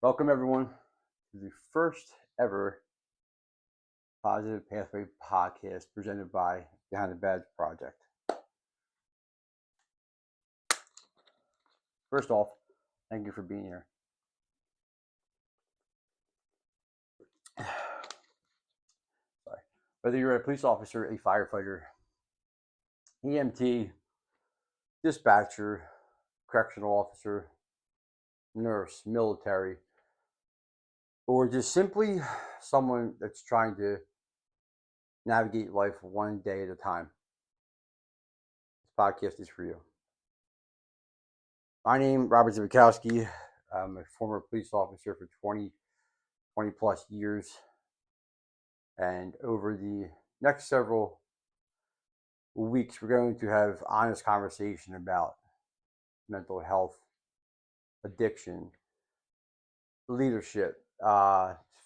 Welcome, everyone, to the first ever Positive Pathway podcast presented by Behind the Badge Project. First off, thank you for being here. Sorry. Whether you're a police officer, a firefighter, EMT, dispatcher, correctional officer, nurse, military, or just simply someone that's trying to navigate life one day at a time, this podcast is for you. My name, Robert Zibikowski. I'm a former police officer for 20 plus years. And over the next several weeks, we're going to have honest conversation about mental health, addiction, leadership,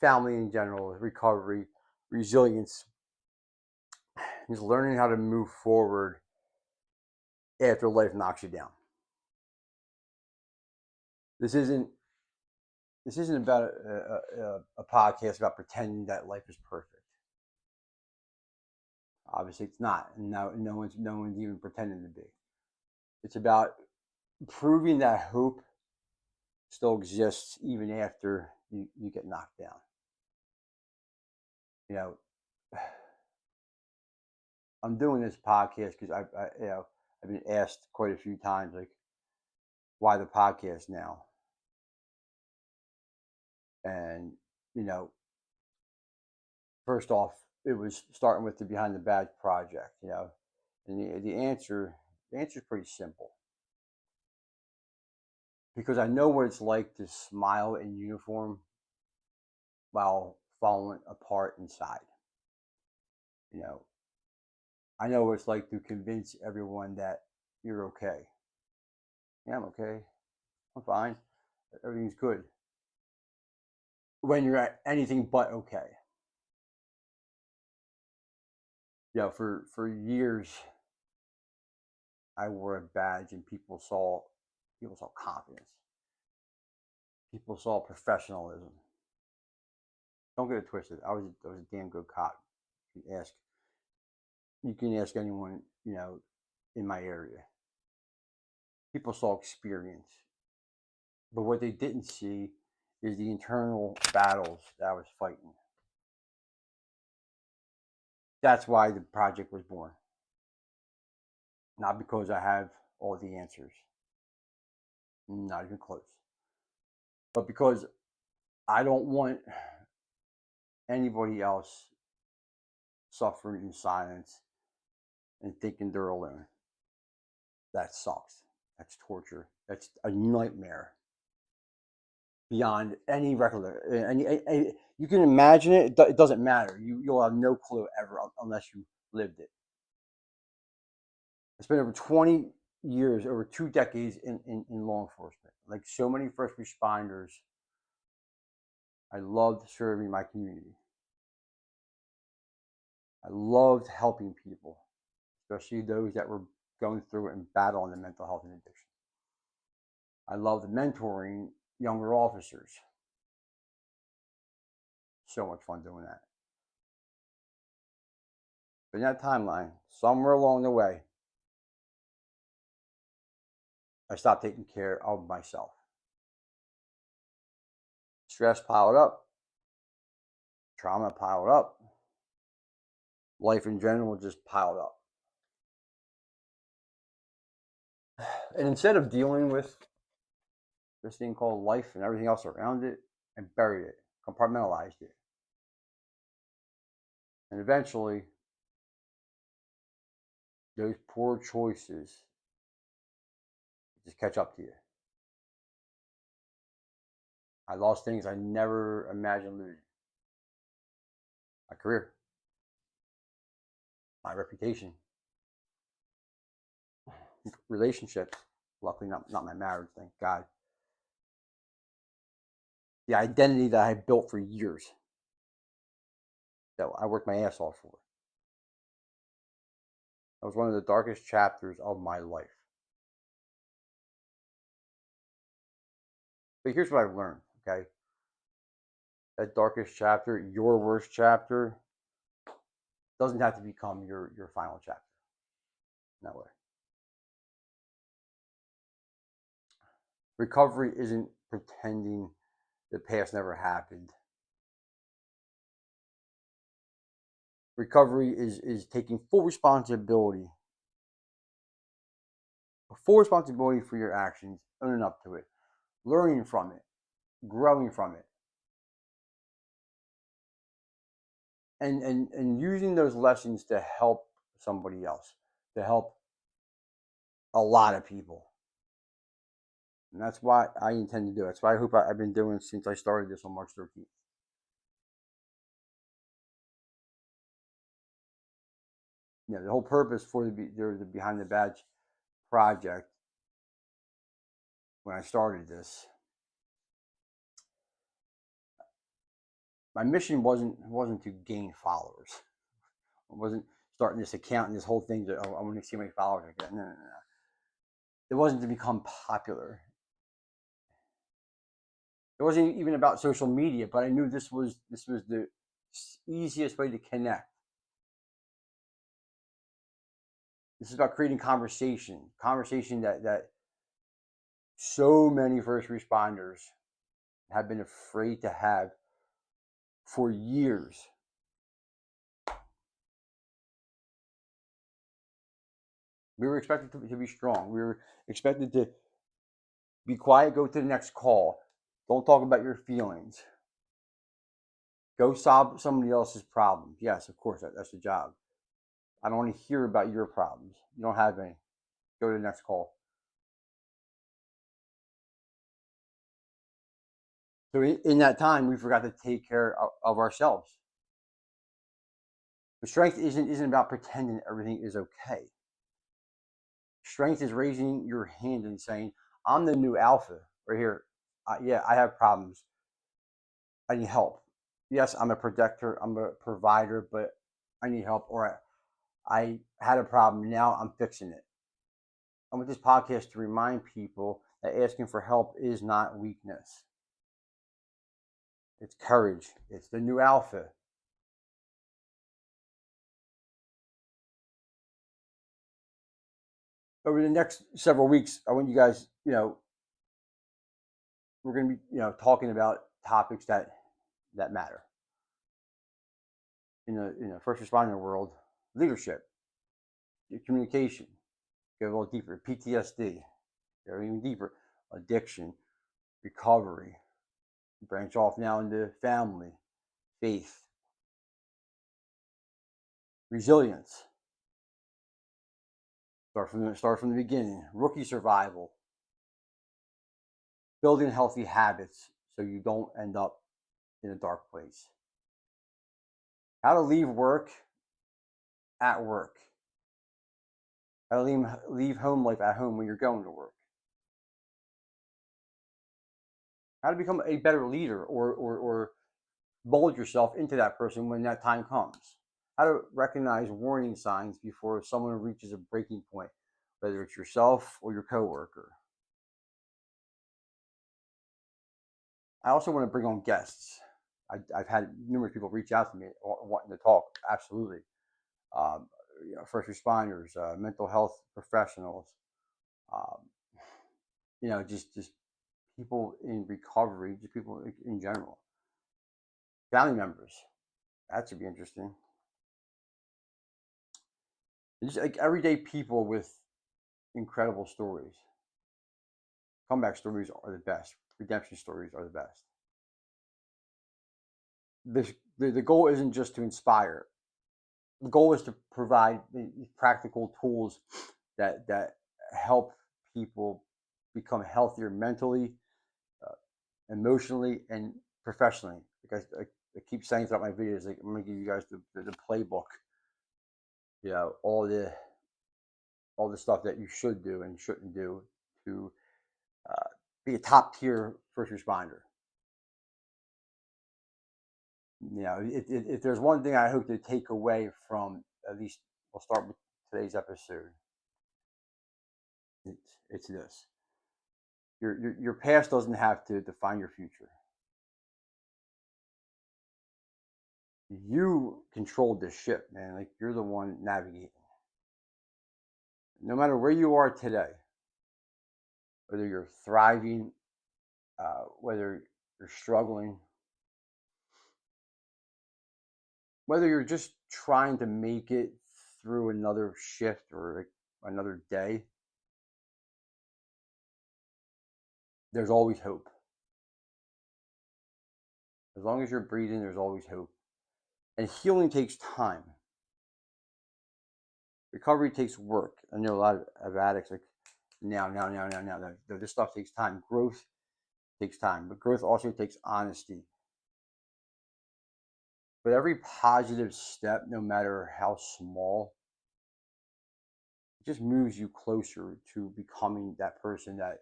family in general, recovery, resilience, just learning how to move forward after life knocks you down. This isn't about a podcast about pretending that life is perfect. Obviously, it's not, and no one's even pretending to be. It's about proving that hope still exists even after you get knocked down. You know, I'm doing this podcast because I've been asked quite a few times, like, why the podcast now? And first off, it was starting with the Behind the Badge project. And the answer is pretty simple, because I know what it's like to smile in uniform while falling apart inside. I know what it's like to convince everyone that you're okay. Yeah, I'm okay. I'm fine. Everything's good. When you're at anything but okay. For years, I wore a badge, and people saw confidence. People saw professionalism. Don't get it twisted. I was a damn good cop. You can ask anyone, in my area. People saw experience, but what they didn't see is the internal battles that I was fighting. That's why the project was born. Not because I have all the answers, not even close, but because I don't want anybody else suffering in silence and thinking they're alone. That sucks. That's torture. That's a nightmare beyond any record. You can imagine it. It doesn't matter. You'll have no clue ever unless you lived it. I spent over 20 years, over 2 decades in law enforcement. Like so many first responders, I loved serving my community. I loved helping people, especially those that were going through and battling the mental health and addiction. I loved mentoring younger officers. So much fun doing that. But in that timeline, somewhere along the way, I stopped taking care of myself. Stress piled up, trauma piled up, life in general just piled up. And instead of dealing with this thing called life and everything else around it, I buried it, compartmentalized it. And eventually, those poor choices just catch up to you. I lost things I never imagined losing. My career, my reputation, relationships. Luckily, not my marriage, thank God. The identity that I built for years, that I worked my ass off for. That was one of the darkest chapters of my life. But here's what I've learned, okay? that darkest chapter, your worst chapter, doesn't have to become your final chapter. That way. Recovery isn't pretending the past never happened. Recovery is taking full responsibility for your actions, owning up to it, learning from it, growing from it, and using those lessons to help somebody else, to help a lot of people. And that's what I intend to do. That's what I hope I've been doing since I started this on March 13th. You know, the whole purpose for the Behind the Badge project, when I started this, my mission wasn't to gain followers. It wasn't starting this account and this whole thing that, oh, I want to see how many followers I get. No, no, no. It wasn't to become popular. It wasn't even about social media, but I knew this was the easiest way to connect. This is about creating conversation that so many first responders have been afraid to have for years. We were expected to be strong. We were expected to be quiet, go to the next call. Don't talk about your feelings. Go solve somebody else's problems. Yes, of course, that's the job. I don't want to hear about your problems. You don't have any. Go to the next call. So in that time, we forgot to take care of ourselves. But strength isn't about pretending everything is okay. Strength is raising your hand and saying, I'm the new alpha right here. Yeah, I have problems. I need help. Yes, I'm a protector, I'm a provider, but I need help. Or I had a problem, now I'm fixing it. I want this podcast to remind people that asking for help is not weakness. It's courage. It's the new alpha. Over the next several weeks, I want you guys, we're going to be, talking about topics that matter. In the first responder world, leadership, communication, go a little deeper, PTSD, go even deeper, addiction, recovery, branch off now into family, faith, resilience. Start from the beginning. Rookie survival, building healthy habits so you don't end up in a dark place. How to leave work at work. How to leave home life at home when you're going to work. How to become a better leader or mold yourself into that person when that time comes. How to recognize warning signs before someone reaches a breaking point, whether it's yourself or your coworker. I also want to bring on guests. I've had numerous people reach out to me wanting to talk. Absolutely, first responders, mental health professionals, um, just people in recovery, just people in general, family members. That should be interesting. Just like everyday people with incredible stories. Comeback stories are the best. Redemption stories are the best. The goal isn't just to inspire. The goal is to provide practical tools that help people become healthier mentally, uh, emotionally, and professionally. Like I keep saying throughout my videos, like I'm gonna give you guys the playbook. All the stuff that you should do and shouldn't do to uh, be a top tier first responder. If there's one thing I hope to take away from, at least we'll start with today's episode, it's this: your past doesn't have to define your future. You controlled the ship, man. Like, you're the one navigating. No matter where you are today, whether you're thriving, whether you're struggling, whether you're just trying to make it through another shift or another day, there's always hope. As long as you're breathing, there's always hope. And healing takes time. Recovery takes work. I know a lot of addicts like now. This stuff takes time. Growth takes time, but growth also takes honesty. But every positive step, no matter how small, it just moves you closer to becoming that person that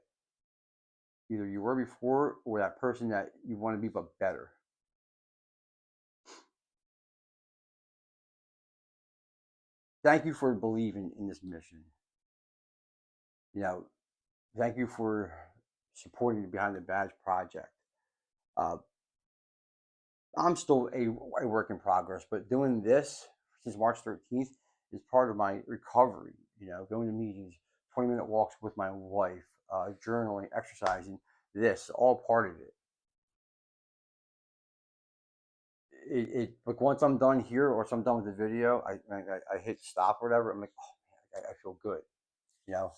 either you were before or that person that you want to be, but better. Thank you for believing in this mission. You know, thank you for supporting the Behind the Badge project. Uh, I'm still a work in progress, but doing this since March 13th is part of my recovery. You know, going to meetings, 20-minute walks with my wife, journaling, exercising, this, all part of it. Like once I'm done here or I'm done with the video, I hit stop or whatever. I'm like, oh man, I feel good, you know.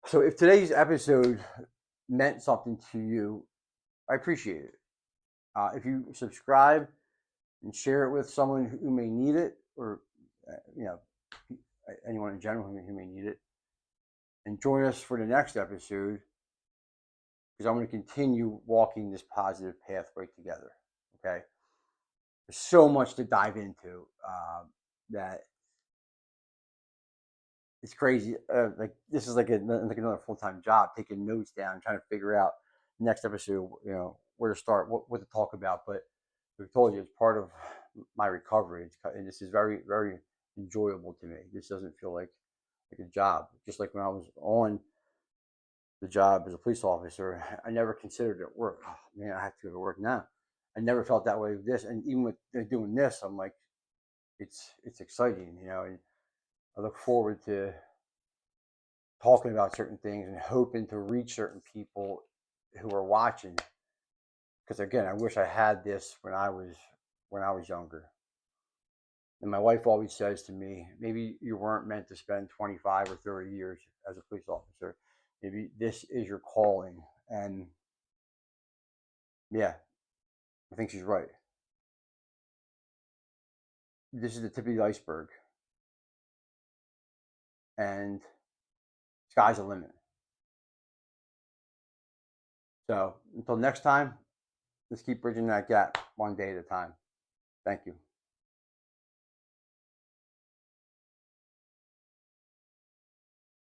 So if today's episode meant something to you, I appreciate it. If you subscribe and share it with someone who may need it, or you know, anyone in general who may need it, and join us for the next episode because I'm going to continue walking this positive pathway together. Okay, there's so much to dive into that it's crazy. Like this is like another full-time job, taking notes down, trying to figure out next episode, you know, where to start, what to talk about. But we've told you it's part of my recovery, and this is very, very enjoyable to me. This doesn't feel like a job. Just like when I was on the job as a police officer, I never considered it work. Oh, man, I have to go to work now. I never felt that way with this, and even with doing this, I'm like, it's exciting, you know, and I look forward to talking about certain things and hoping to reach certain people who are watching. Because again, I wish I had this when I was younger. And my wife always says to me, maybe you weren't meant to spend 25 or 30 years as a police officer. Maybe this is your calling. And yeah, I think she's right. This is the tip of the iceberg. And sky's the limit. So until next time, let's keep bridging that gap one day at a time. Thank you.